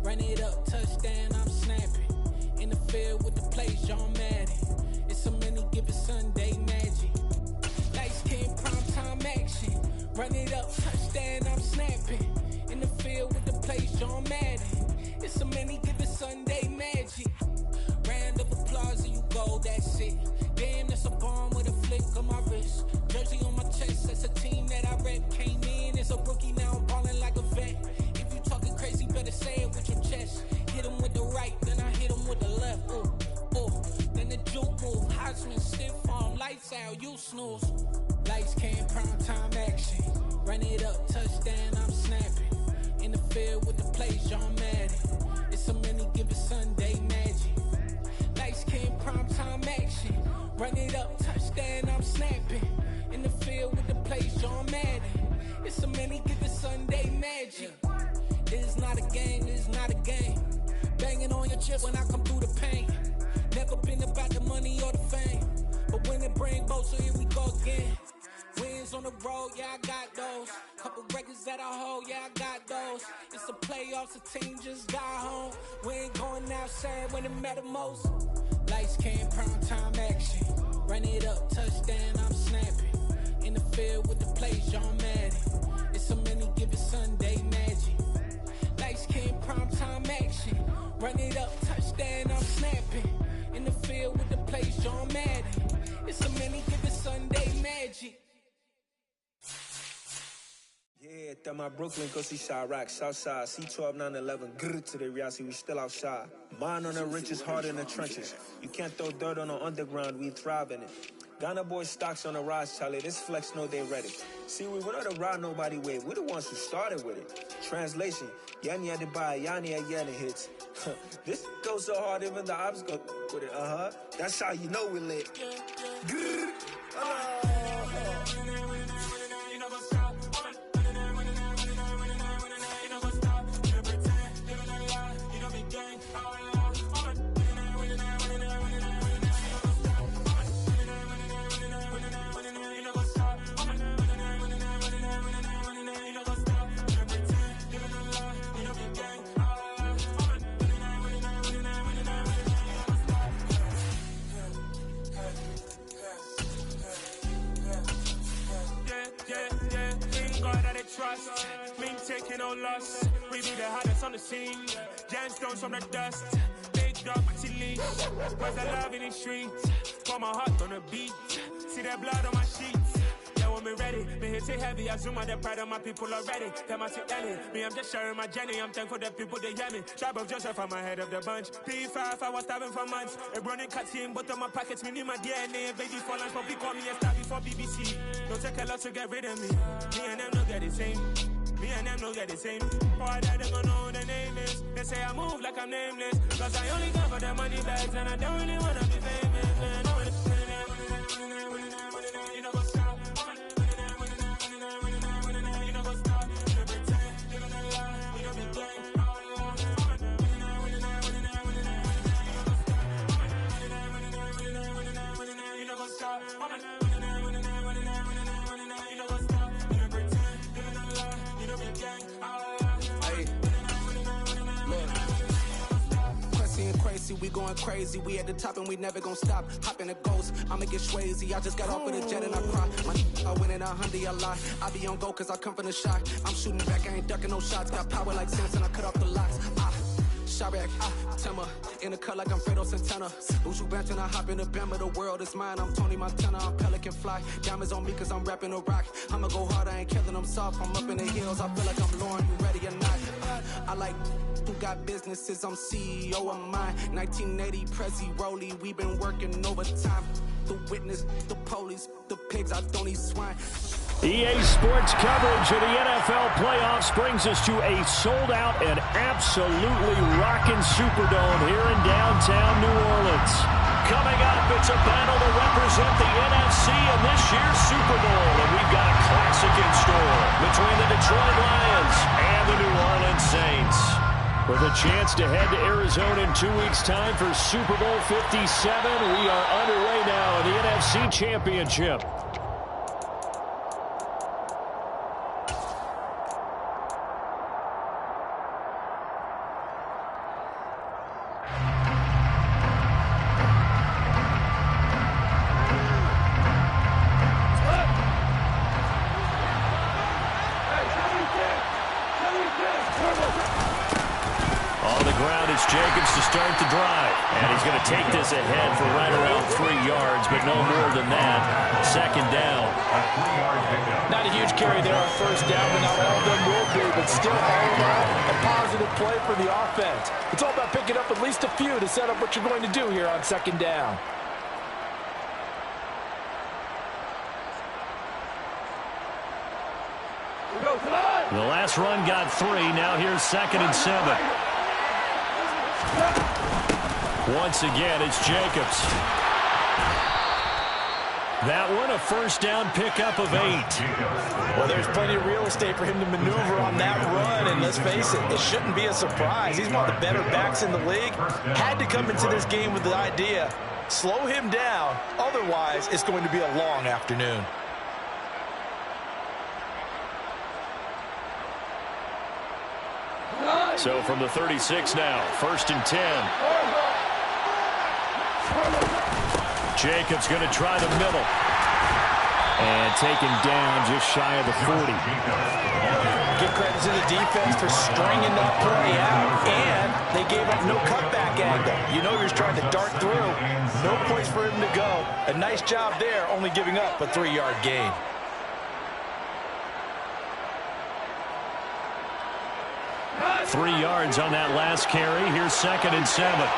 Run it up, touchdown, I'm snapping. In the field with the plays, John Madden. It's so many, give it Sunday magic. Lights, came, prime time action. Run it up, touchdown, I'm snapping. In the field with the plays, John Madden. It's so many, give it Sunday magic. Round of applause and you go, that's it. Damn, that's a bomb with a flick on my wrist. Jersey on my chest, that's a team that I rep. Came in as a rookie, now I'm ballin' like a vet. If you talking crazy, better say it with your chest. Hit him with the right, then I hit him with the left. Ooh, ooh, then the juke move. Heisman, stiff arm, lights out, you snooze. Lights came, prime time action. Run it up, touchdown, I'm snapping. In the field with the plays, John Madden. It's so many, give it Sunday magic. Lights came, prime time action. Run it up, touchdown, I'm snapping. In the field with the plays, John Madden. It's so many, give it Sunday magic. This is not a game, this is not a game. Banging on your chest when I come through the pain. Never been about the money or the fame. But when it bring both, so here we go again. Wins on the road, yeah, I got those. Couple records that I hold, yeah, I got those. It's the playoffs, the team just got home. We ain't going outside when it matter most. Lights came, prime time action. Run it up, touchdown, I'm snapping. In the field with the plays, John Madden. It's so many, give it Sunday magic. Lights came, prime time action. Run it up, touchdown, I'm snapping. In the field with the plays, John Madden. It's so many, give it Sunday magic. Yeah, that my Brooklyn, go see Chirac, Southside, C12, 911, grrr to the reality, we still outside. Mine on the riches, hard in the trenches. You can't throw dirt on the underground, we thrive in it. Ghana boys stocks on the rise, Charlie, this flex know they ready. See, we were not to ride nobody way, we're the ones who started with it. Translation, Yanni had to buy, Yanni had Yanni hits. This goes so hard, even the ops go with it, That's how you know we lit. Grrr, trust, me taking no loss. We be the hardest on the scene. Gemstones from the dust. Big dog to leash. Where's the love in the streets? Pour my heart on the beat. See that blood on my sheets. Yeah, when me ready, me hit it heavy. I zoom out the pride of my people already. Them I see Ellie. Me, I'm just sharing my journey. I'm thankful that people they hear me. Tribe of Joseph, I'm ahead of the bunch. P5, I was starving for months. A running cut team, but on my pockets, me need my DNA. Baby for lunch, but we call me a star before BBC. Don't take a lot to get rid of me. Me and them don't get the same. Me and them don't get the same. Boy, that they gon' know who the name is. They say I move like I'm nameless. Cause I only come for the money bags and I don't really wanna be famous. Man. be going crazy. We at the top and we never gonna stop. Hop in a ghost, I'ma get Swayze. I just got off of the jet and I cry. I win it 100 a lot. I be on go cause I come from the shot. I'm shooting back, I ain't ducking no shots. Got power like Samson, I cut off the locks. Chirac, Timmer, in the cut like I'm Fredo Santana. Usual Benton, I hop in the Bama, the world is mine. I'm Tony Montana, I'm Pelican Fly. Diamonds on me cause I'm rapping a rock. I'ma go hard, I ain't killing them soft. I'm up in the hills, I feel like I'm Lauren, you ready or not? I like who got businesses, I'm CEO of mine. 1980 Prezi Rolly, we been working overtime. The witness, the police, the pigs, I don't eat swine. EA Sports coverage of the NFL playoffs brings us to a sold-out and absolutely rocking Superdome here in downtown New Orleans. Coming up, it's a battle to represent the NFC in this year's Super Bowl, and we've got a classic in store between the Detroit Lions and the New Orleans Saints. With a chance to head to Arizona in 2 weeks' time for Super Bowl 57, we are underway now in the NFC Championship. Jacobs to start the drive, and he's going to take this ahead for right around 3 yards, but no more than that. Second down. Not a huge carry there on first down, but not all of them will be, but still all in all, a positive play for the offense. It's all about picking up at least a few to set up what you're going to do here on second down. The last run got 3. Now here's 2nd and 7. Once again, it's Jacobs. That one, a first down pickup of 8. Well, there's plenty of real estate for him to maneuver on that run, and let's face it, it shouldn't be a surprise. He's one of the better backs in the league. Had to come into this game with the idea, slow him down, otherwise it's going to be a long afternoon. So from the 36 now, 1st and 10. Jacobs going to try the middle. And taken down just shy of the 40. Give credit to the defense for stringing that play out, and they gave up no cutback angle. You know you're trying to dart through. No place for him to go. A nice job there, only giving up a 3-yard gain. Three yards on that last carry. Here's 2nd and 7.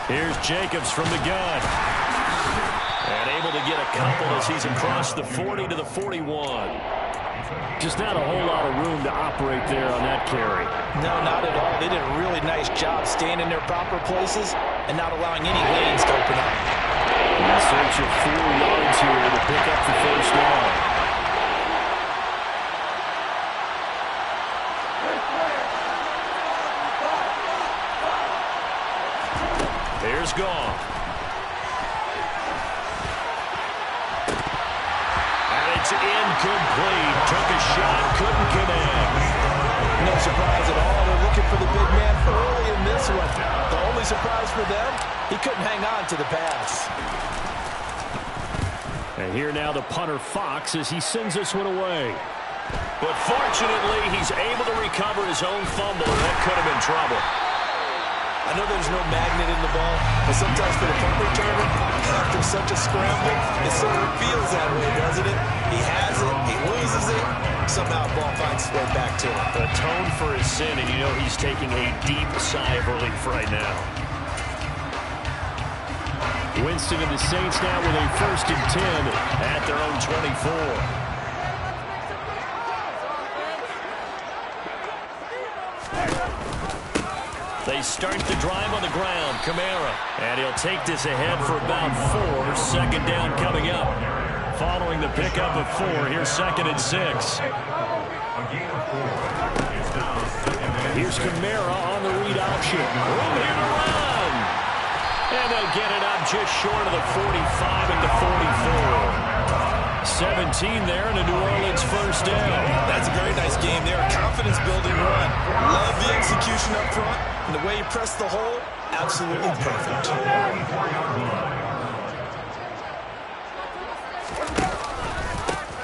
Here's Jacobs from the gun. And able to get a couple as he's across the 40 to the 41. Just not a whole lot of room to operate there on that carry. No, not at all. They did a really nice job staying in their proper places and not allowing any lanes to open up. In search of 4 yards here to pick up the first down. Here's Gone. It's incomplete. Took a shot, couldn't connect. No surprise at all. They're looking for the big man early in this one. The only surprise for them, he couldn't hang on to the pass. And here now the punter Fox as he sends this one away. But fortunately, he's able to recover his own fumble, and that could have been trouble. I know there's no magnet in the ball, but sometimes for the punt returner, after such a scramble, it sort of feels that way, doesn't it? He has it, he loses it, somehow the ball finds its way back to him. Atone for his sin, and you know he's taking a deep sigh of relief right now. Winston and the Saints now with a 1st and 10 at their own 24. They start the drive on the ground. Kamara. And he'll take this ahead for about 4. 2nd down coming up. Following the pickup of 4, here's 2nd and 6. Here's Kamara on the read option. Room here to run. And they'll get it up just short of the 45 at the 44. 17 there and a New Orleans first down. That's a very nice game there. A confidence-building run. Love the execution up front. And the way he pressed the hole, absolutely perfect.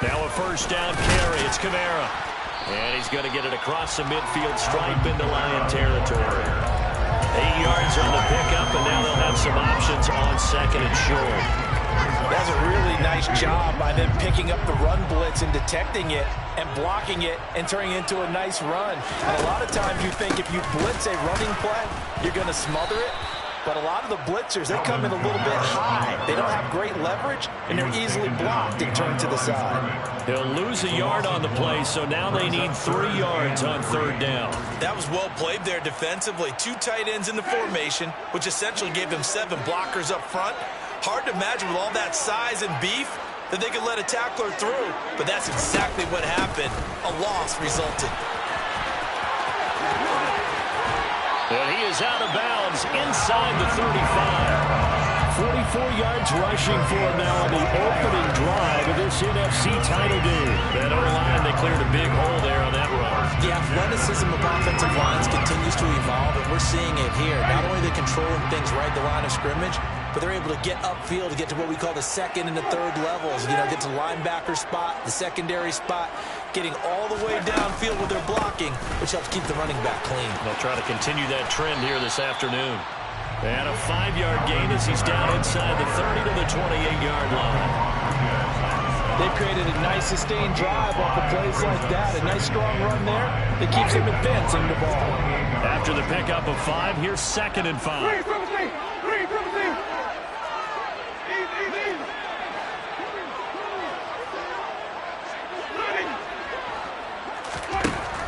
Now a first down carry. It's Kamara. And he's going to get it across the midfield stripe into Lion territory. 8 yards on the pickup, and now they'll have some options on second and short. That's a really nice job by them picking up the run blitz and detecting it and blocking it and turning it into a nice run. And a lot of times you think if you blitz a running play, you're going to smother it. But a lot of the blitzers, they come in a little bit high. They don't have great leverage, and they're easily blocked and turned to the side. They'll lose a yard on the play, so now they need 3 yards on third down. That was well played there defensively. 2 tight ends in the formation, which essentially gave them 7 blockers up front. Hard to imagine with all that size and beef that they could let a tackler through, but that's exactly what happened. A loss resulted. And he is out of bounds inside the 35. 44 yards rushing for him now on the opening drive of this NFC title game. That O-line, they cleared a big hole there on that run. The athleticism of offensive lines continues to evolve, and we're seeing it here. Not only are they controlling things right at the line of scrimmage, but they're able to get upfield to get to what we call the second and the third levels. You know, get to the linebacker spot, the secondary spot, getting all the way downfield with their blocking, which helps keep the running back clean. They'll try to continue that trend here this afternoon. And a 5-yard gain as he's down inside the 30 to the 28-yard line. They've created a nice sustained drive off of plays like that. A nice strong run there that keeps them advancing the ball. After the pickup of 5, here's 2nd and 5.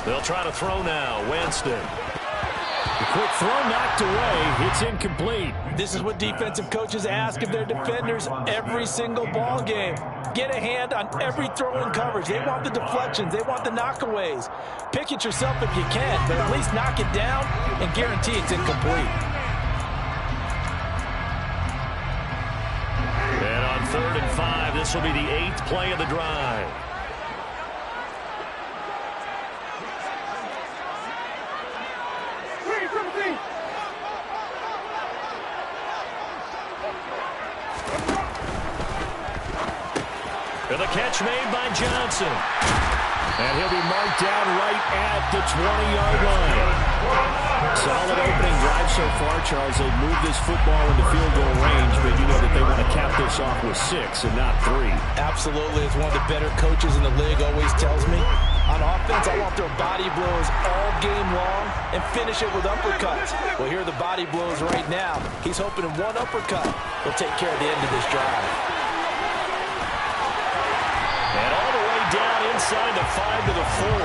They'll try to throw now. Winston. The quick throw knocked away. It's incomplete. This is what defensive coaches ask of their defenders every single ball game. Get a hand on every throw in coverage. They want the deflections. They want the knockaways. Pick it yourself if you can, but at least knock it down and guarantee it's incomplete. And on 3rd and 5, this will be the 8th play of the drive. And the catch made by Johnson. And he'll be marked down right at the 20-yard line. Solid opening drive so far, Charles. They've moved this football into field goal range, but you know that they want to cap this off with 6 and not 3. Absolutely. It's one of the better coaches in the league always tells me. On offense, I want their body blows all game long and finish it with uppercuts. Well, here are the body blows right now. He's hoping in one uppercut will take care of the end of this drive. And all the way down inside the 5 to the 4.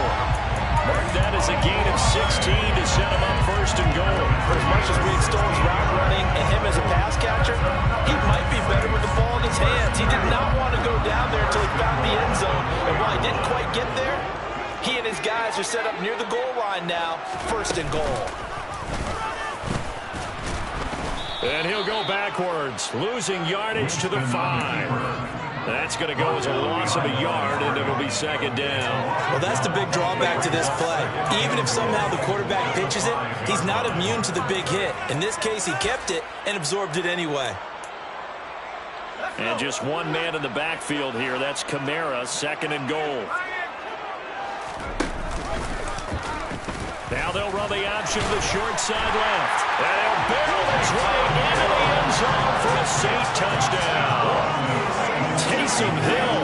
Mark that as a gain of 16 to set him up 1st and goal. For as much as we extol his route running and him as a pass catcher, he might be better with the ball in his hands. He did not want to go down there until he found the end zone. And while he didn't quite get there, he and his guys are set up near the goal line now, 1st and goal. And he'll go backwards, losing yardage to the 5. That's going to go as a loss of a yard, and it'll be 2nd down. Well, that's the big drawback to this play. Even if somehow the quarterback pitches it, he's not immune to the big hit. In this case, he kept it and absorbed it anyway. And just one man in the backfield here. That's Kamara, 2nd and goal. Now they'll run the option to the short side left. And he'll barrel his way into the end zone for a safe touchdown. Taysom Hill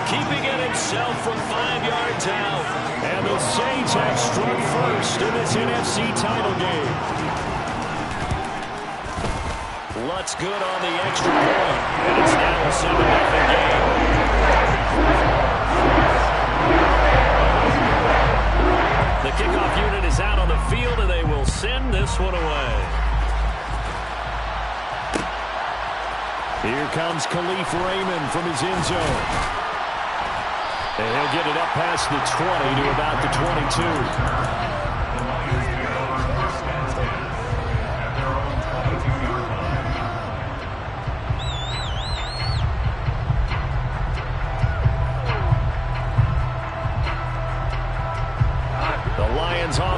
keeping it himself from 5 yards out. And the Saints have struck first in this NFC title game. Lutz good on the extra point. And it's now a 7-0 game. The kickoff unit is out on the field, and they will send this one away. Here comes Khalif Raymond from his end zone. And he'll get it up past the 20 to about the 22.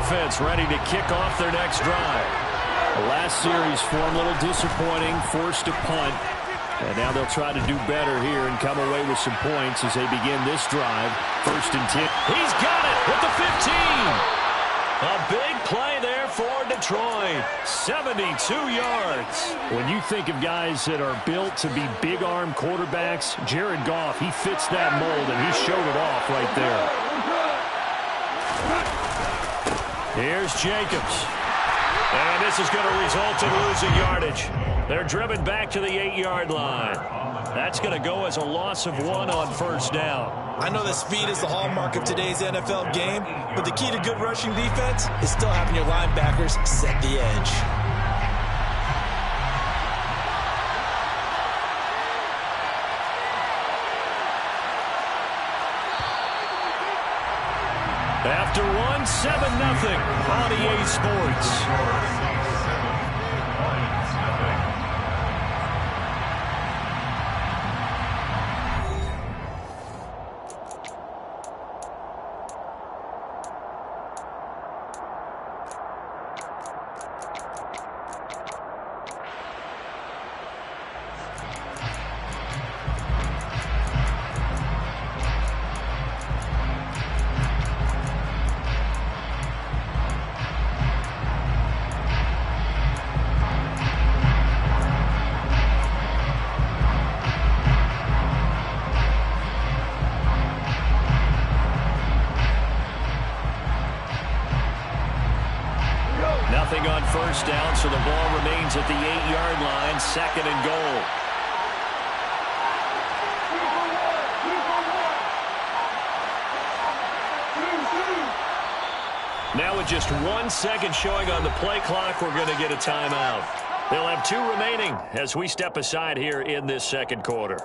offense ready to kick off their next drive. The last series for them, a little disappointing, forced to punt. And now they'll try to do better here and come away with some points as they begin this drive. 1st and 10. He's got it at the 15. A big play there for Detroit. 72 yards. When you think of guys that are built to be big-arm quarterbacks, Jared Goff, he fits that mold, and he showed it off right there. Here's Jacobs. And this is going to result in losing yardage. They're driven back to the 8-yard line. That's going to go as a loss of 1 on 1st down. I know that speed is the hallmark of today's NFL game, but the key to good rushing defense is still having your linebackers set the edge. After 1-7-0 on EA Sports. Nothing on 1st down, so the ball remains at the 8-yard line, 2nd and goal. Now with just 1 second showing on the play clock, we're going to get a timeout. They'll have 2 remaining as we step aside here in this 2nd quarter.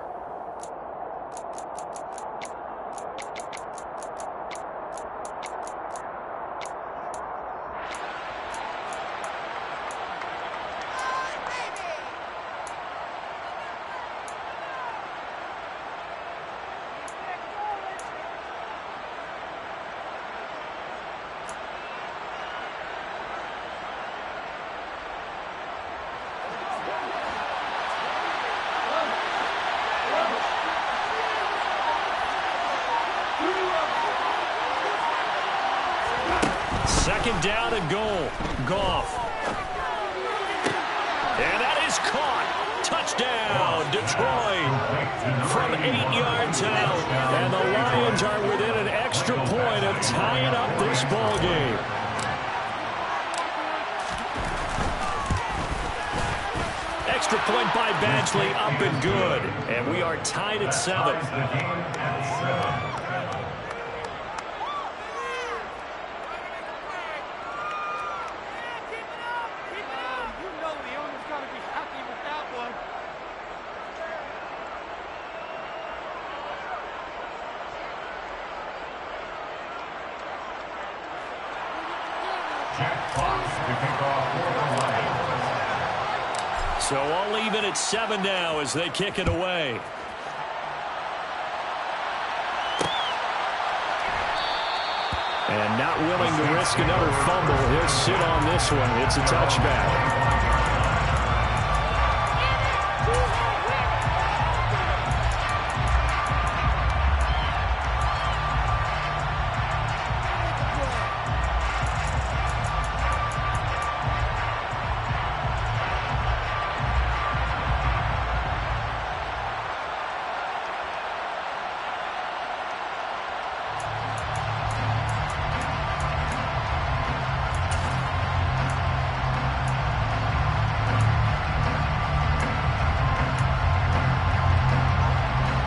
Second down and goal. Goff. And that is caught. Touchdown, Detroit. From 8 yards out. And the Lions are within an extra point of tying up this ball game. Extra point by Badgley, up and good. And we are tied at 7. So all even at 7 now as they kick it away. And not willing to risk another fumble. He'll sit on this one. It's a touchback.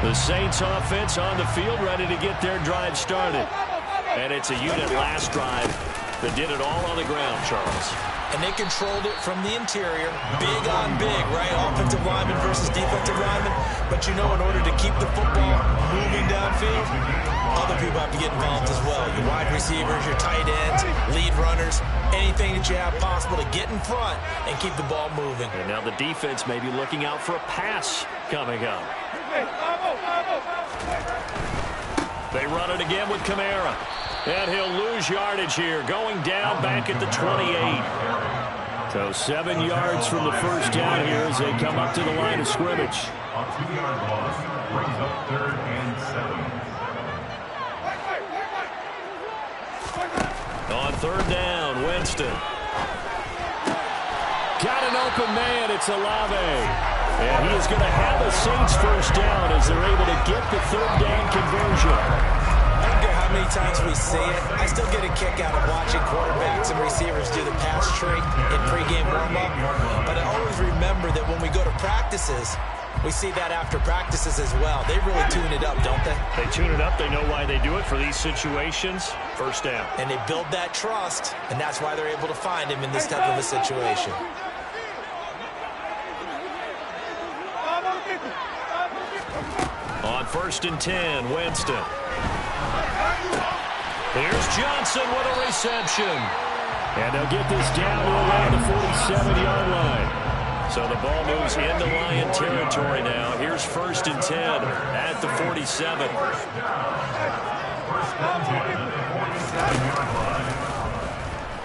The Saints offense on the field ready to get their drive started. And it's a unit last drive that did it all on the ground, Charles. And they controlled it from the interior. Big on big, right? Offensive lineman versus defensive lineman. But you know, in order to keep the football moving downfield, other people have to get involved as well. Your wide receivers, your tight ends, lead runners, anything that you have possible to get in front and keep the ball moving. And now the defense may be looking out for a pass coming up. They run it again with Kamara. And he'll lose yardage here, going down back at the 28. So 7 yards from the first down here as they come up to the line of scrimmage. A 2-yard loss brings up 3rd and 7. On 3rd down, Winston. Got an open man, it's Olave. And he is going to have a Saints first down as they're able to get the 3rd down conversion. I don't care how many times we see it. I still get a kick out of watching quarterbacks and receivers do the pass tree in pregame warm-up. But I always remember that when we go to practices, we see that after practices as well. They really tune it up, don't they? They tune it up. They know why they do it for these situations. First down. And they build that trust, and that's why they're able to find him in this type of a situation. On 1st and 10, Winston. Here's Johnson with a reception. And they'll get this down to around the 47-yard line. So the ball moves into Lion territory now. Here's 1st and 10 at the 47.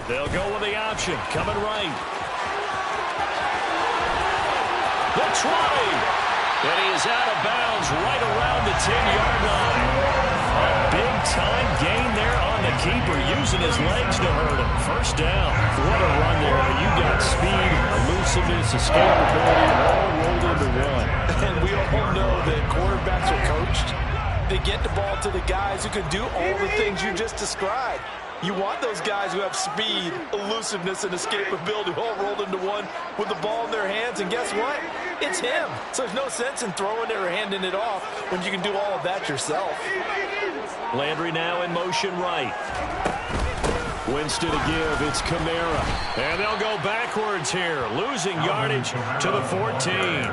They'll go with the option. Coming right. The try. And he is out of bounds right around the 10-yard line. A big-time gain there on the keeper, using his legs to hurt him. First down. What a run there. You got speed, elusiveness, escapability, all rolled into one. And we all know that quarterbacks are coached. They get the ball to the guys who can do all the things you just described. You want those guys who have speed, elusiveness, and escapability all rolled into one with the ball in their hands. And guess what? It's him. So there's no sense in throwing it or handing it off when you can do all of that yourself. Landry now in motion right. Winston to give. It's Kamara. And they'll go backwards here, losing yardage to the 14.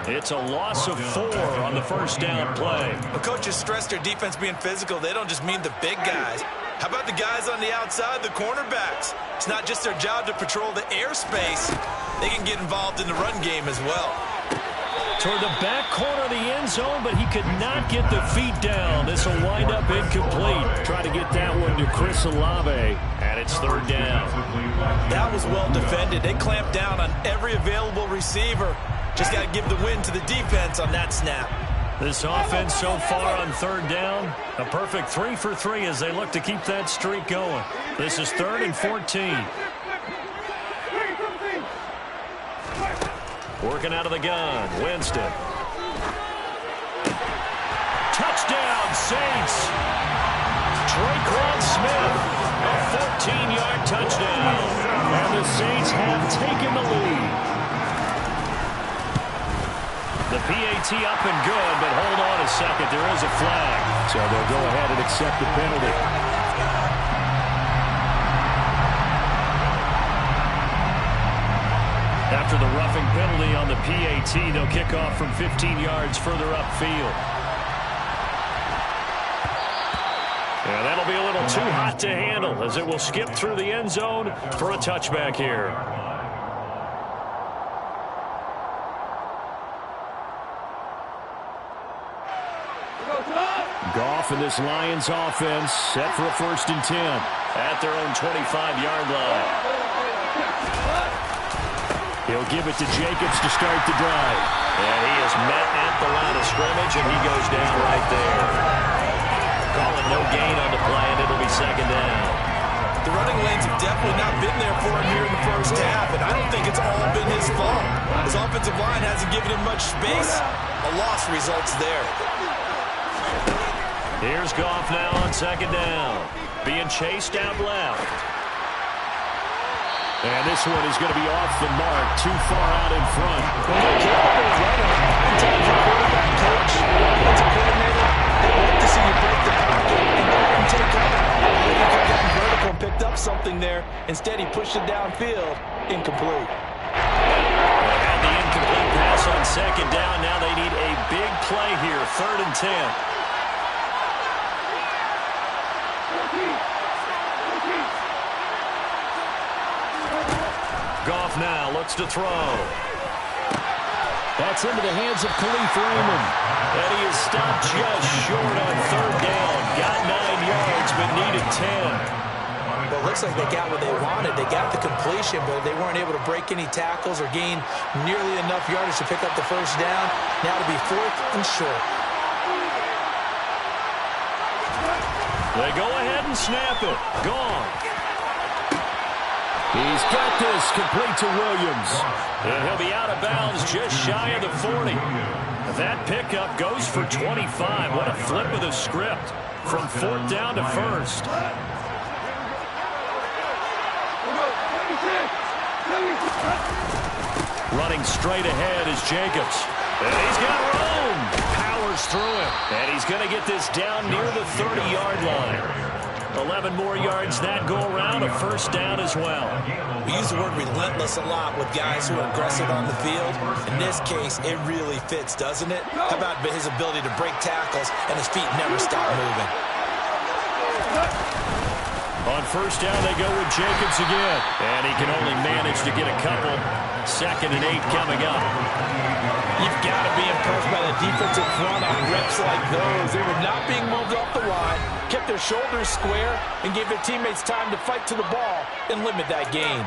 It's a loss of 4 on the first down play. The coaches stress their defense being physical. They don't just mean the big guys. How about the guys on the outside, the cornerbacks? It's not just their job to patrol the airspace. They can get involved in the run game as well. Toward the back corner of the end zone, but he could not get the feet down. This will wind up incomplete. Try to get that one to Chris Olave, and it's 3rd down. That was well defended. They clamped down on every available receiver. Just got to give the win to the defense on that snap. This offense so far on 3rd down, a perfect 3 for 3 as they look to keep that streak going. This is 3rd and 14. Working out of the gun, Winston. Touchdown, Saints. Traquan Smith, a 14-yard touchdown. And the Saints have taken the lead. The PAT up and good, but hold on a second. There is a flag. So they'll go ahead and accept the penalty. After the roughing penalty on the PAT, they'll kick off from 15 yards further upfield. And that'll be a little too hot to handle as it will skip through the end zone for a touchback here. Goff and this Lions offense set for a 1st and 10 at their own 25-yard line. He'll give it to Jacobs to start the drive. And he is met at the line of scrimmage, and he goes down right there. Calling no gain on the play, and it'll be 2nd down. The running lanes have definitely not been there for him here in the first half, and I don't think it's all been his fault. His offensive line hasn't given him much space. A loss results there. Here's Goff now on 2nd down. Being chased out left. And this one is going to be off the mark, too far out in front. Well, they're capable of running. Anytime you're a quarterback coach, as a coordinator, they like to see you break the pocket and go and take cover. He could have gotten vertical and picked up something there. Instead, he pushed it downfield. Incomplete. They had the incomplete pass on 2nd down. Now they need a big play here, 3rd and 10. Goff now looks to throw. That's into the hands of Khalif Raymond. And he is stopped just short on 3rd down. Got 9 yards, but needed 10. looks like they got what they wanted. They got the completion, but they weren't able to break any tackles or gain nearly enough yardage to pick up the first down. Now to be 4th and short. They go ahead and snap it. Gone. He's got this complete to Williams. And he'll be out of bounds just shy of the 40. That pickup goes for 25. What a flip of the script from 4th down to 1st. Running straight ahead is Jacobs. And he's got room. Powers through it. And he's going to get this down near the 30-yard line. 11 more yards that go around, a first down as well. We use the word relentless a lot with guys who are aggressive on the field. In this case, it really fits, doesn't it? How about his ability to break tackles and his feet never stop moving? On first down, they go with Jacobs again. And he can only manage to get a couple. 2nd and 8 coming up. You've got to be impressed by the defensive front on reps like those. They were not being moved off the line, kept their shoulders square, and gave their teammates time to fight to the ball and limit that gain.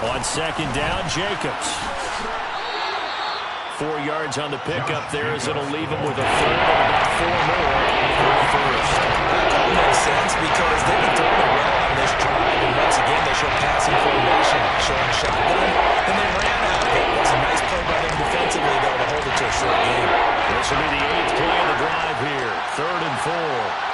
On 2nd down, Jacobs. 4 yards on the pickup there as it'll leave him with a 3rd and about 4 more for the first. That makes sense because they've been throwing it well on this drive, and once again they show passing formation, showing a shotgun, and they ran out of it. It was a nice play by them defensively, though, to hold it to a short game. This will be the 8th play of the drive here. 3rd and 4.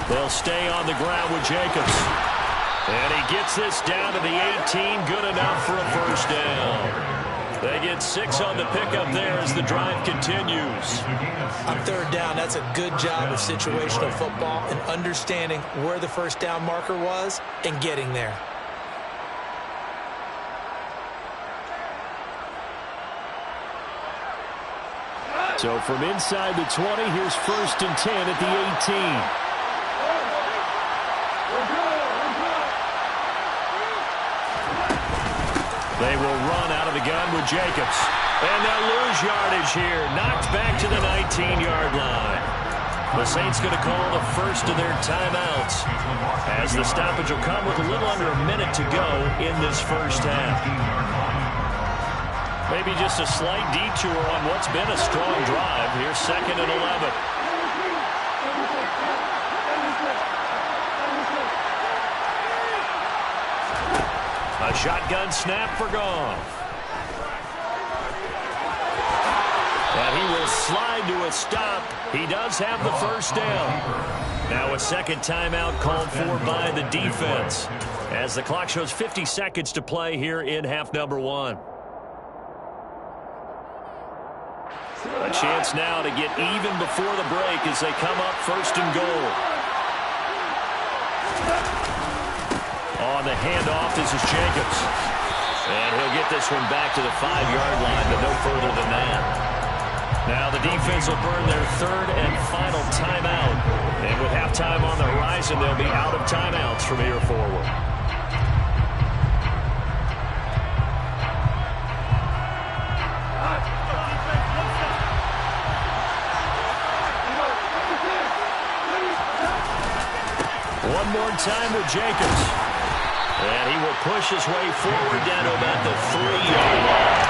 They'll stay on the ground with Jacobs. And he gets this down to the 18. Good enough for a first down. They get 6 on the pickup there as the drive continues. On 3rd down, that's a good job of situational football and understanding where the first down marker was and getting there. So from inside the 20, here's 1st and 10 at the 18. They will run out of the gun with Jacobs. And they'll lose yardage here. Knocked back to the 19-yard line. The Saints going to call the first of their timeouts, as the stoppage will come with a little under a minute to go in this first half. Maybe just a slight detour on what's been a strong drive. Here's 2nd and 11. A shotgun snap for Goff. And he will slide to a stop. He does have the first down. Now a 2nd timeout called for by the defense, as the clock shows 50 seconds to play here in half number 1. A chance now to get even before the break as they come up 1st and goal. On the handoff, this is Jacobs. And he'll get this one back to the 5-yard line, but no further than that. Now the defense will burn their 3rd and final timeout. And with halftime on the horizon, they'll be out of timeouts from here forward. One more time with Jacobs. And he will push his way forward down to about the 3-yard line.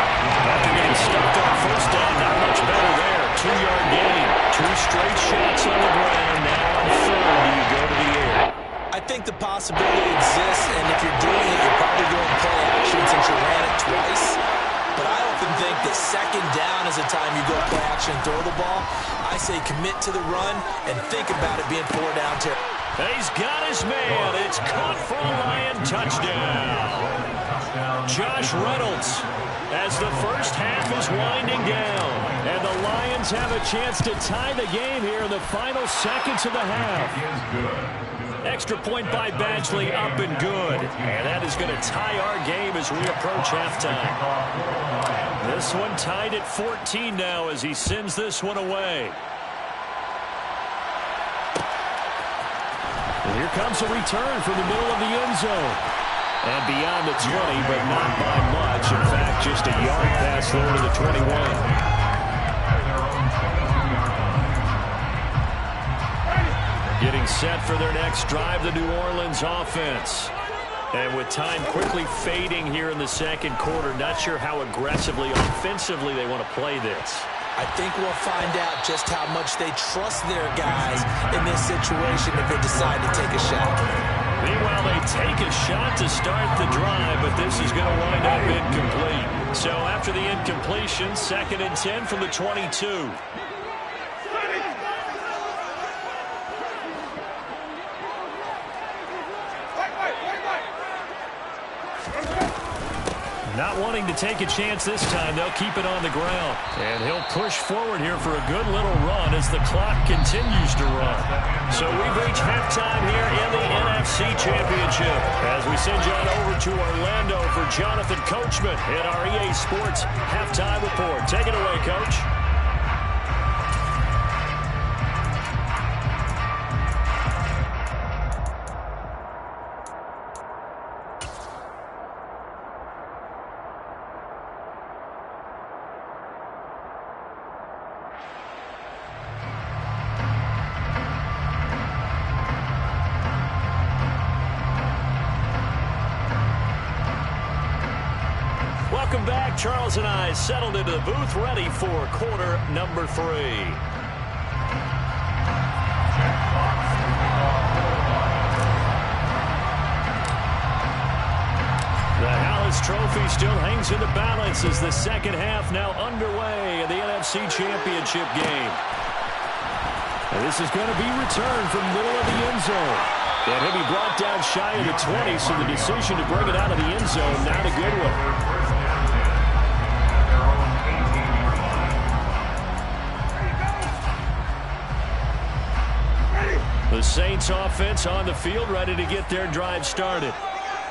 After getting stuffed on first down, not much better there. 2-yard gain. 2 straight shots on the ground. Now on 3rd, you go to the air. I think the possibility exists, and if you're doing it, you're probably doing play action since you ran it twice. But I often think that 2nd down is the time you go play action and throw the ball. I say commit to the run and think about it being 4 down territory. He's got his man. It's caught for a Lion touchdown. Josh Reynolds, as the first half is winding down. And the Lions have a chance to tie the game here in the final seconds of the half. Extra point by Badgley, up and good. And that is going to tie our game as we approach halftime. This one tied at 14 now as he sends this one away. And here comes a return from the middle of the end zone. And beyond the 20, but not by much. In fact, just a yard pass there to the 21. Getting set for their next drive, the New Orleans offense. And with time quickly fading here in the second quarter, not sure how aggressively, offensively they want to play this. I think we'll find out just how much they trust their guys in this situation if they decide to take a shot. Meanwhile, they take a shot to start the drive, but this is going to wind up incomplete. So after the incompletion, 2nd and 10 from the 22. Not wanting to take a chance this time, they'll keep it on the ground. And he'll push forward here for a good little run as the clock continues to run. So we've reached halftime here in the NFC Championship. As we send you on over to Orlando for Jonathan Coachman in our EA Sports Halftime Report. Take it away, Coach. Welcome back. Charles and I settled into the booth, ready for quarter number 3. The Hallis Trophy still hangs in the balance as the second half now underway in the NFC Championship game. And this is going to be returned from the middle of the end zone. And he'll be brought down shy of the 20, so the decision to bring it out of the end zone, not a good one. The Saints offense on the field, ready to get their drive started.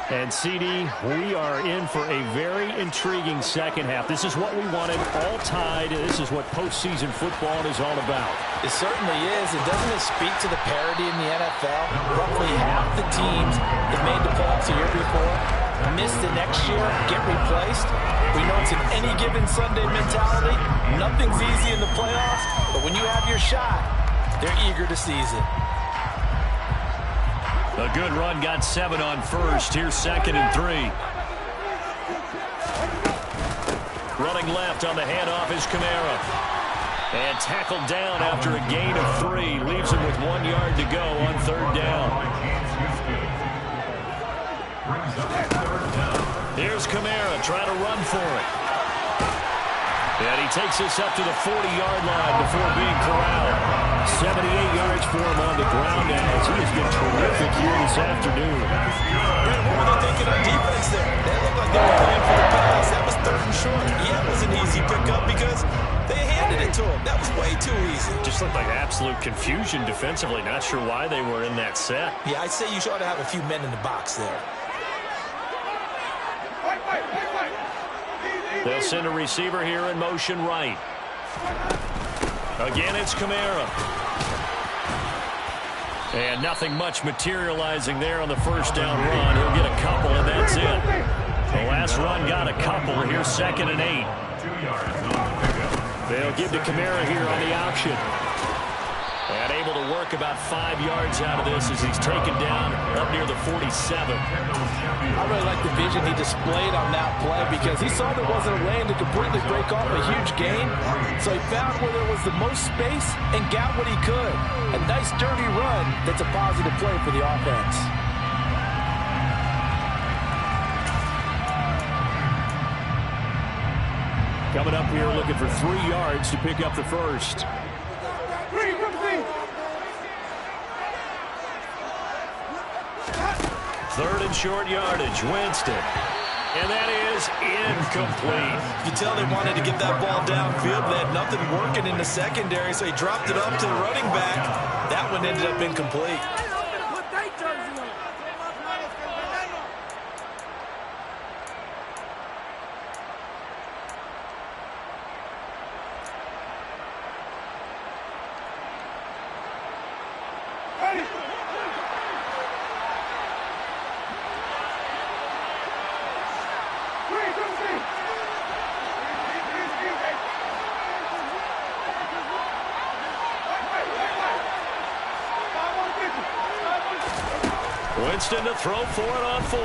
And, CD, we are in for a very intriguing second half. This is what we wanted, all tied. This is what postseason football is all about. It certainly is. And doesn't it speak to the parity in the NFL? Roughly half the teams that made the playoffs the year before miss the next year, get replaced. We know it's an any given Sunday mentality. Nothing's easy in the playoffs, but when you have your shot, they're eager to seize it. A good run, got 7 on first. Here's 2nd and 3. Running left on the handoff is Kamara. And tackled down after a gain of 3. Leaves him with 1 yard to go on 3rd down. Here's Kamara trying to run for it. And he takes this up to the 40-yard line before being corralled. 78 yards for him on the ground now as he has been terrific here this afternoon. Brent, what were they thinking on defense there? They looked like they were playing for the pass. That was 3rd and short. Yeah, it was an easy pickup because they handed it to him. That was way too easy. Just looked like absolute confusion defensively. Not sure why they were in that set. Yeah, I'd say you ought to have a few men in the box there. They'll send a receiver here in motion right. Again, it's Kamara. And nothing much materializing there on the first down run. He'll get a couple, and that's it. The last run got a couple. Here's 2nd and 8. They'll give to Kamara here on the option. And able to work about 5 yards out of this as he's taken down up near the 47. I really like the vision he displayed on that play because he saw there wasn't a lane to completely break off a huge gain. So he found where there was the most space and got what he could. A nice dirty run that's a positive play for the offense. Coming up here looking for 3 yards to pick up the first. 3rd and short yardage. Winston. And that is incomplete. You can tell they wanted to get that ball downfield. They had nothing working in the secondary, so he dropped it up to the running back. That one ended up incomplete. Winston to throw for it on 4.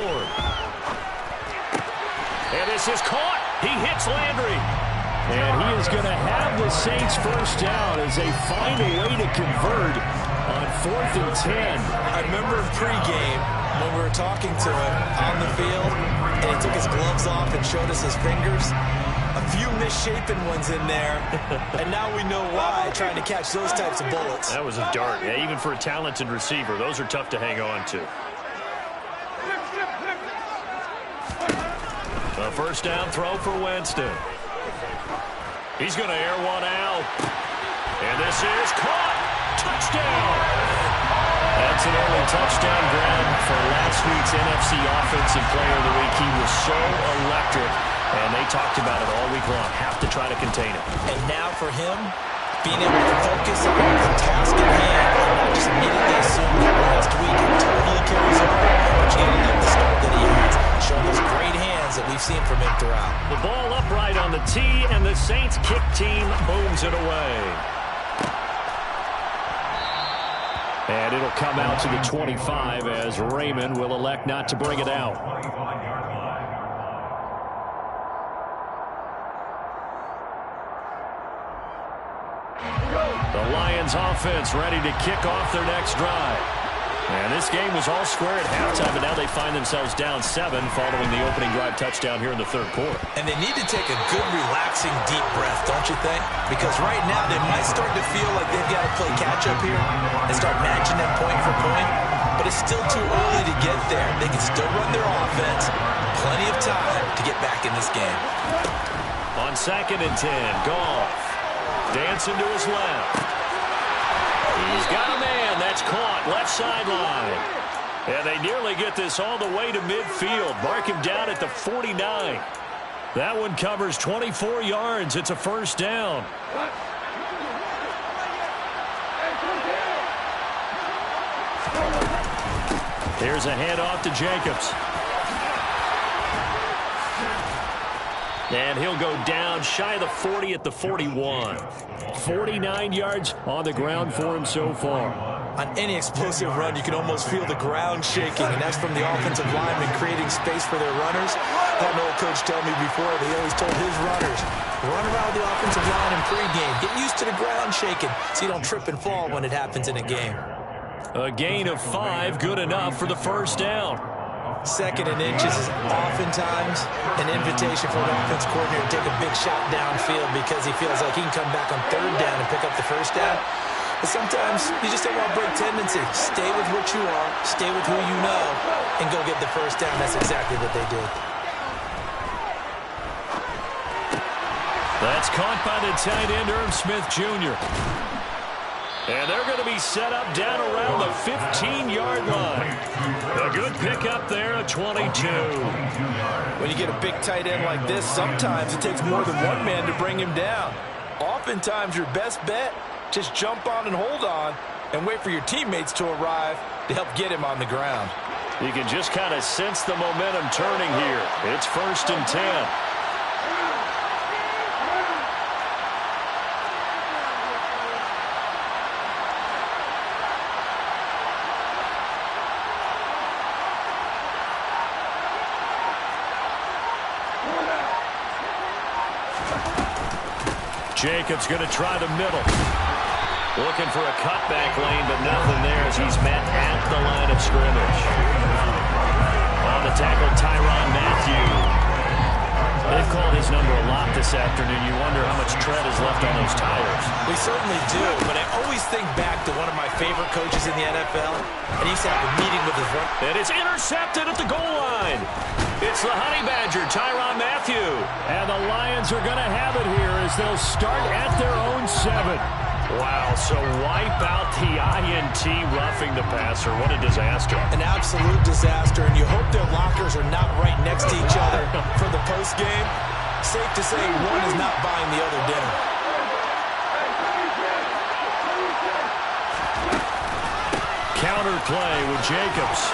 And this is caught. He hits Landry. And he is going to have the Saints first down as they find a way to convert on 4th and 10. I remember in pregame when we were talking to him on the field, and he took his gloves off and showed us his fingers. A few misshapen ones in there, and now we know why, trying to catch those types of bullets. That was a dart. Yeah, even for a talented receiver, those are tough to hang on to. A first down throw for Winston. He's going to air one out. And this is caught. Touchdown. That's an early touchdown grab for last week's NFC Offensive Player of the Week. He was so electric, and they talked about it all week long. Have to try to contain it. And now for him, being able to focus on the task at hand and not just immediately assume that last week it totally carries over, but you gotta love the start that he has, showing those great hands that we've seen from him throughout. The ball upright on the tee, and the Saints kick team booms it away. And it'll come out to the 25 as Raymond will elect not to bring it out. The Lions offense ready to kick off their next drive. And this game was all square at halftime, but now they find themselves down 7 following the opening drive touchdown here in the 3rd quarter. And they need to take a good, relaxing, deep breath, don't you think? Because right now they might start to feel like they've got to play catch-up here and start matching them point for point. But it's still too early to get there. They can still run their offense. Plenty of time to get back in this game. On 2nd and 10, Goff dancing to his left. He's got a man. That's caught. Left sideline. And they nearly get this all the way to midfield. Mark him down at the 49. That one covers 24 yards. It's a first down. Here's a handoff to Jacobs. And he'll go down shy of the 40 at the 41. 49 yards on the ground for him so far. On any explosive run, you can almost feel the ground shaking, and that's from the offensive linemen creating space for their runners. I had an old coach tell me before that he always told his runners, run around the offensive line in pregame. Get used to the ground shaking so you don't trip and fall when it happens in a game. A gain of 5, good enough for the first down. 2nd and inches is oftentimes an invitation for an offense coordinator to take a big shot downfield because he feels like he can come back on 3rd down and pick up the first down. But sometimes you just don't want to break tendency. Stay with what you are, stay with who you know, and go get the first down. That's exactly what they did. That's caught by the tight end, Irv Smith Jr. And they're going to be set up down around the 15-yard line. A good pickup there at 22. When you get a big tight end like this, sometimes it takes more than one man to bring him down. Oftentimes, your best bet, just jump on and hold on and wait for your teammates to arrive to help get him on the ground. You can just kind of sense the momentum turning here. It's 1st and 10. Jacobs going to try the middle. Looking for a cutback lane, but nothing there as he's met at the line of scrimmage. On the tackle, Tyrann Mathieu. They've called his number a lot this afternoon. You wonder how much tread is left on those tires. We certainly do, but I always think back to one of my favorite coaches in the NFL, and he used to have a meeting with his run. And it's intercepted at the goal line. It's the Honey Badger, Tyrann Mathieu. And the Lions are going to have it here as they'll start at their own 7. Wow, so wipe out the INT roughing the passer. What a disaster. An absolute disaster, and you hope their lockers are not right next to each other for the postgame. Safe to say one is not buying the other dinner. Counter play with Jacobs.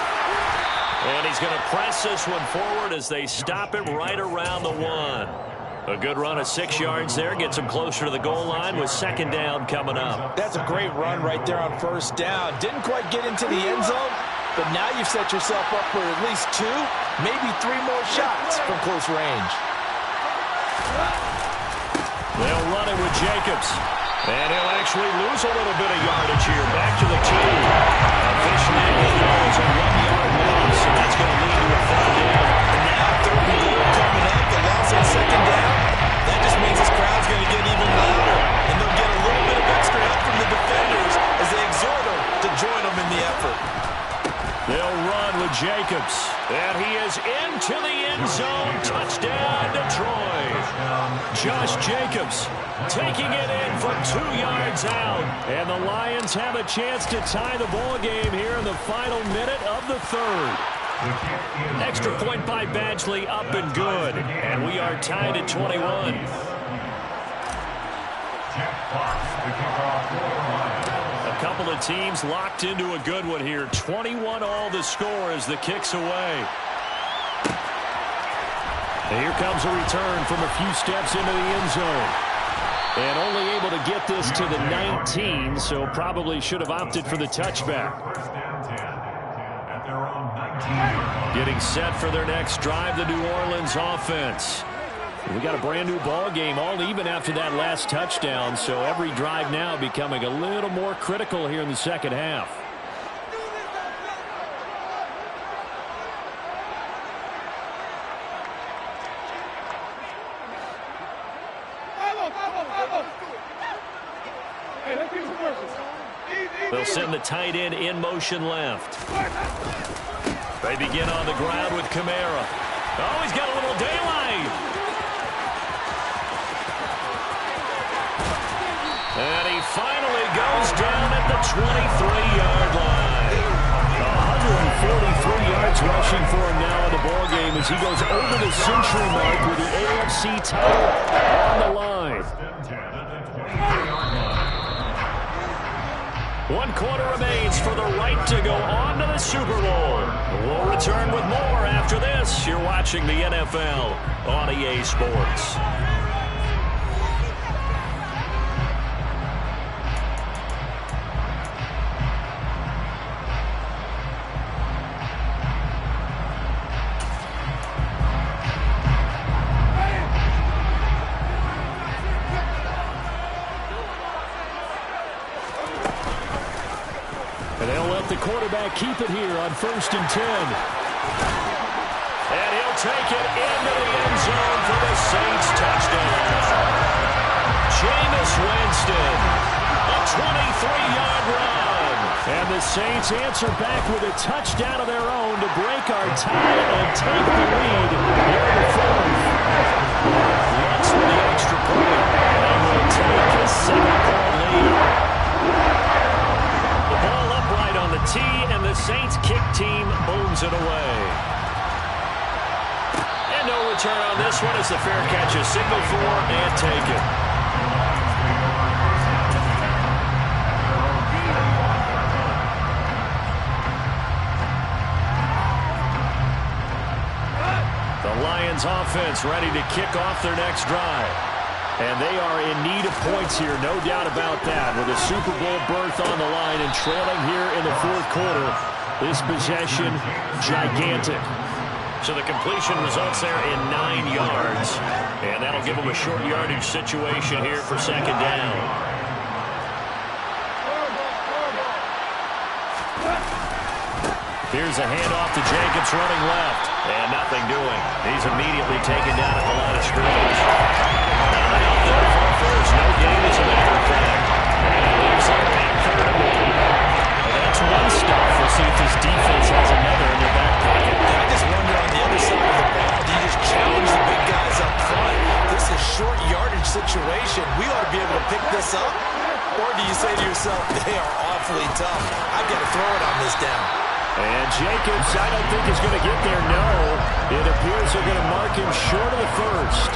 And he's going to press this one forward as they stop it right around the 1. A good run of 6 yards there. Gets him closer to the goal line with second down coming up. That's a great run right there on first down. Didn't quite get into the end zone, but now you've set yourself up for at least 2, maybe 3 more shots from close range. They'll run it with Jacobs. And he'll actually lose a little bit of yardage here. Back to the 2. Officially, it's a 1-yard loss, and that's going to lead to a 3rd down. And now 3rd and goal coming up. The loss on second down. That just means this crowd's going to get even louder. And they'll get a little bit of extra help from the defenders as they exhort them to join them in the effort. They'll run with Jacobs. And he is into the end zone. Touchdown, Detroit. Josh Jacobs taking it in from 2 yards out. And the Lions have a chance to tie the ball game here in the final minute of the 3rd. Extra point by Badgley up and good. And we are tied at 21. A couple of teams locked into a good one here. 21 all the score as the kick's away. And here comes a return from a few steps into the end zone. And only able to get this to the 19, so probably should have opted for the touchback. Getting set for their next drive, the New Orleans offense. We got a brand new ball game, all even after that last touchdown, so every drive now becoming a little more critical here in the second half. They'll send the tight end in motion left. They begin on the ground with Kamara. Oh, he's got a little daylight. And he finally goes down at the 23-yard line. 143 yards rushing for him now in the ballgame as he goes over the century mark with the AFC title on the line. 1 quarter remains for the right to go on to the Super Bowl. We'll return with more after this. You're watching the NFL on EA Sports. The quarterback keep it here on 1st and 10. And he'll take it into the end zone for the Saints touchdown. Jameis Winston, a 23-yard run. And the Saints answer back with a touchdown of their own to break our tie and take the lead here in the 4th. Lutz with the extra point. And will take a 7-point lead. Ball upright on the tee, and the Saints kick team booms it away. And no return on this one as the fair catch is signaled for and taken. The Lions offense ready to kick off their next drive. And they are in need of points here, no doubt about that. With a Super Bowl berth on the line and trailing here in the 4th quarter, this possession, gigantic. So the completion results there in 9 yards. And that'll give them a short yardage situation here for second down. Here's a handoff to Jacobs running left. And nothing doing. He's immediately taken down at the line of scrimmage. First, no gain as a matter of fact. And that's one stop. We'll see if this defense has another in their back pocket. I just wonder on the other side of the ball. short yardage situation, we ought to be able to pick this up? Or do you say to yourself, they are awfully tough, I've got to throw it on this down? And Jacobs, I don't think is going to get there. No, it appears they're going to mark him short of the first.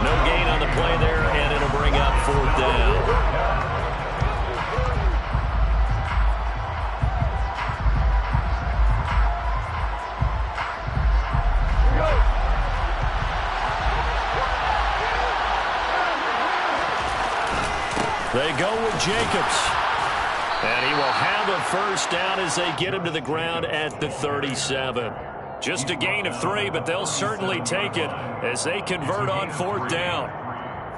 No gain on the play there, and it'll bring up 4th down. They go with Jacobs. And he will have a first down as they get him to the ground at the 37. Just a gain of 3, but they'll certainly take it as they convert on 4th down.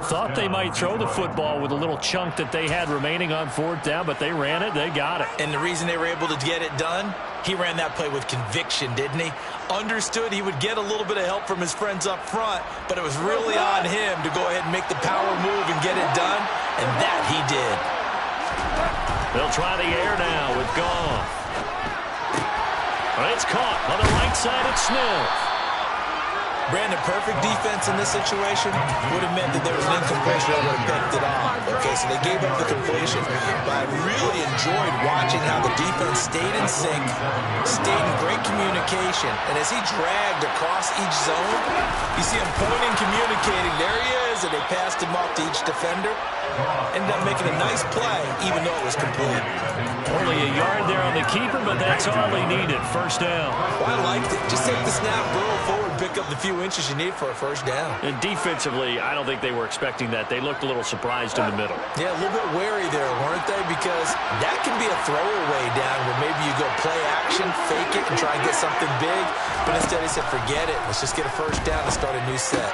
Thought they might throw the football with a little chunk that they had remaining on 4th down, but they ran it, they got it. And the reason they were able to get it done, he ran that play with conviction, didn't he? Understood he would get a little bit of help from his friends up front, but it was really on him to go ahead and make the power move and get it done, and that he did. They'll try the air now with Goff. It's caught on the right side at Smith. Brandon, perfect defense in this situation would have meant that there was an incompletion that would have picked it off. Okay, so they gave up the completion, but I really enjoyed watching how the defense stayed in sync, stayed in great communication, and as he dragged across each zone, you see him pointing, communicating. There he is, and they passed him off to each defender. Ended up making a nice play, even though it was complete. Only a yard there on the keeper, but that's all they needed. First down. Well, I liked it. Just take the snap, burrow forward, pick up the few inches you need for a first down. And defensively, I don't think they were expecting that. They looked a little surprised in the middle. Yeah, a little bit wary there, weren't they? Because that can be a throwaway down where maybe you go play action, fake it, and try and get something big. But instead he said, forget it. Let's just get a first down and start a new set.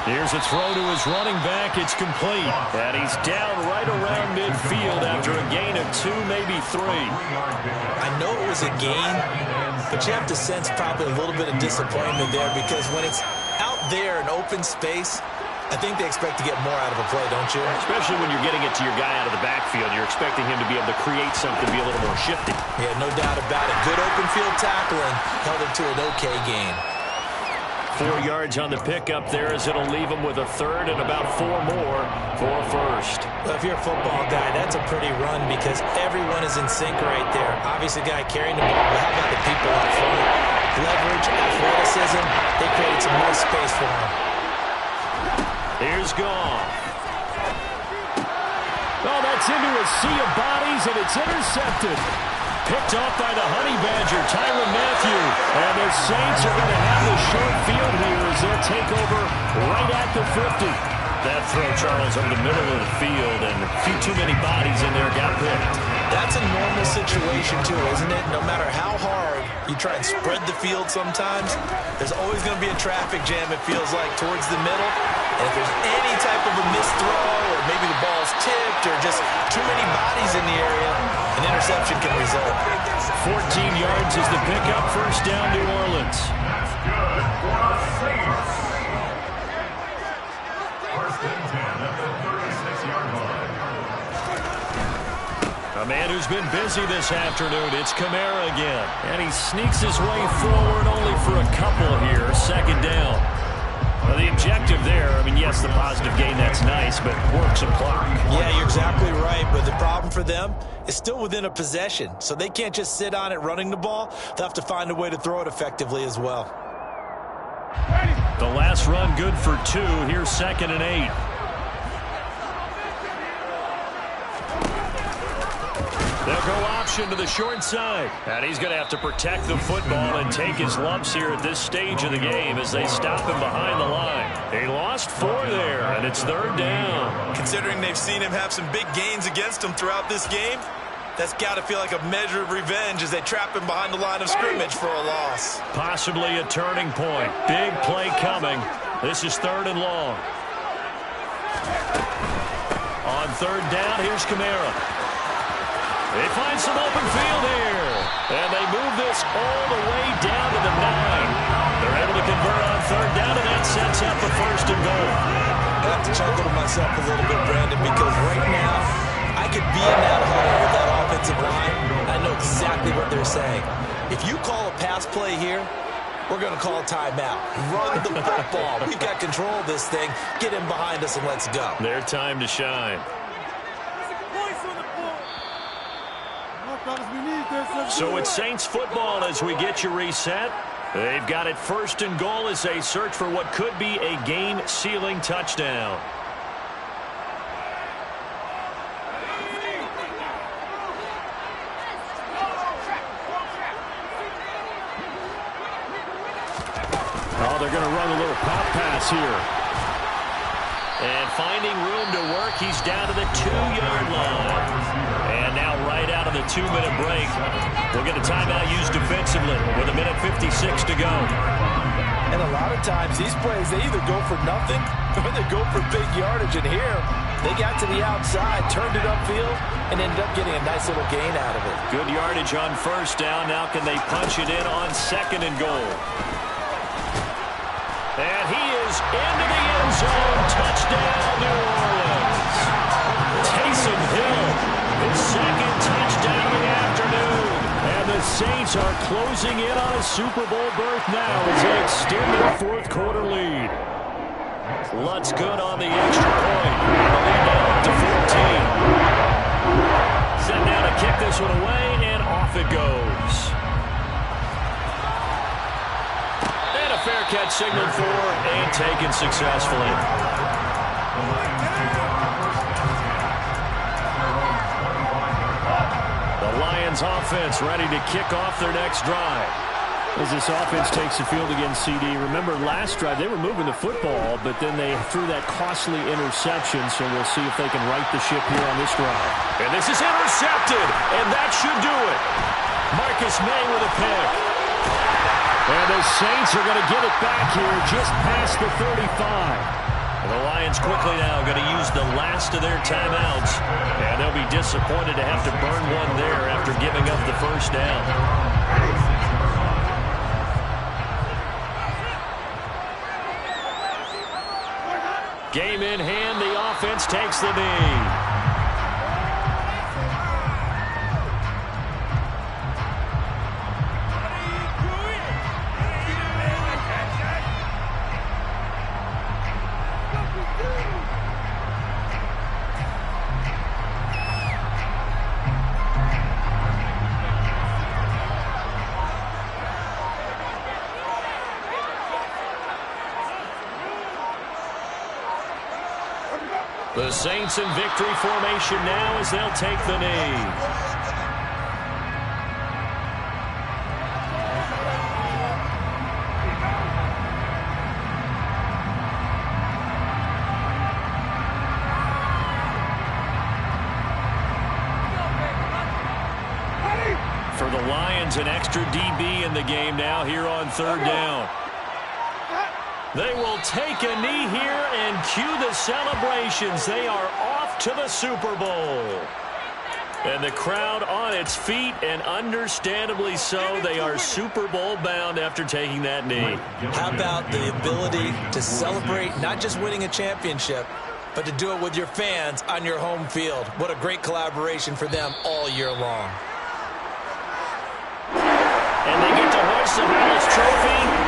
Here's a throw to his running back. It's complete. And he's down right around midfield after a gain of 2, maybe 3. I know it was a gain, but you have to sense probably a little bit of disappointment there because when it's out there in open space, I think they expect to get more out of a play, don't you? Especially when you're getting it to your guy out of the backfield. You're expecting him to be able to create something, be a little more shifty. Yeah, no doubt about it. Good open field tackling held him to an okay gain. 4 yards on the pickup there as it'll leave him with a third and about 4 more for a first. Well, if you're a football guy, that's a pretty run because everyone is in sync right there. Obviously, the guy carrying the ball, but how about the people up front? Leverage, athleticism, they created some nice space for him. Here's Goff. Oh, that's into a sea of bodies, and it's intercepted. Picked off by the Honey Badger, Tyrann Mathieu. And the Saints are going to have the short field here as they'll take over right at the 50. That throw, Charles, over the middle of the field, and a few too many bodies in there got picked. That's a normal situation, too, isn't it? No matter how hard you try and spread the field sometimes, there's always going to be a traffic jam, it feels like, towards the middle. And if there's any type of a missed throw, or maybe the ball's tipped, or just too many bodies in the area, an interception can result. 14 yards is the pickup, first down, New Orleans. A man who's been busy this afternoon, it's Kamara again. And he sneaks his way forward only for a couple here, second down. Well, the objective there, I mean, yes, the positive gain, that's nice, but work some clock. Yeah, you're exactly right, but the problem for them is still within a possession, so they can't just sit on it running the ball. They'll have to find a way to throw it effectively as well. The last run good for 2. Here's 2nd and 8. They'll go option to the short side. And he's going to have to protect the football and take his lumps here at this stage of the game as they stop him behind the line. He lost 4 there, and it's 3rd down. Considering they've seen him have some big gains against him throughout this game, that's got to feel like a measure of revenge as they trap him behind the line of scrimmage for a loss. Possibly a turning point. Big play coming. This is 3rd and long. On 3rd down, here's Kamara. They find some open field here. And they move this all the way down to the 9. They're able to convert on 3rd down, and that sets up the 1st and goal. I have to chuckle to myself a little bit, Brandon, because right now I could be in that huddle with that offensive line. I know exactly what they're saying. If you call a pass play here, We're going to call a timeout. Run the football. We've got control of this thing. Get him behind us and let's go. Their time to shine. So it's Saints football as we get you reset. They've got it 1st and goal as they search for what could be a game-sealing touchdown. Oh, they're going to run a little pop pass here. And finding room to work, he's down to the 2-yard line. And now right out of the 2-minute break, we'll get a timeout used defensively with 1:56 to go. And a lot of times these plays, they either go for nothing or they go for big yardage. And here, they got to the outside, turned it upfield, and ended up getting a nice little gain out of it. Good yardage on 1st down. Now can they punch it in on 2nd and goal? And he is into the end zone. Touchdown, New Orleans. Taysom Hill, his 2nd touchdown of the afternoon. And the Saints are closing in on a Super Bowl berth now as they extend their 4th quarter lead. Lutz good on the extra point. And the lead now up to 14. Set now to kick this one away, and off it goes. Fair catch signaled for and taken successfully. The Lions offense ready to kick off their next drive. As this offense takes the field against CD, remember last drive they were moving the football, but then they threw that costly interception, so we'll see if they can right the ship here on this drive. And this is intercepted, and that should do it. Marcus May with a pick. And the Saints are going to get it back here just past the 35. And the Lions quickly now going to use the last of their timeouts. And they'll be disappointed to have to burn one there after giving up the 1st down. Game in hand, the offense takes the knee. The Saints in victory formation now as they'll take the knee. For the Lions, an extra DB in the game now here on 3rd down. They will take a knee here and cue the celebrations. They are off to the Super Bowl. And the crowd on its feet, and understandably so. They are Super Bowl bound after taking that knee. How about the ability to celebrate not just winning a championship, but to do it with your fans on your home field? What a great collaboration for them all year long. And they get to hoist the Dallas trophy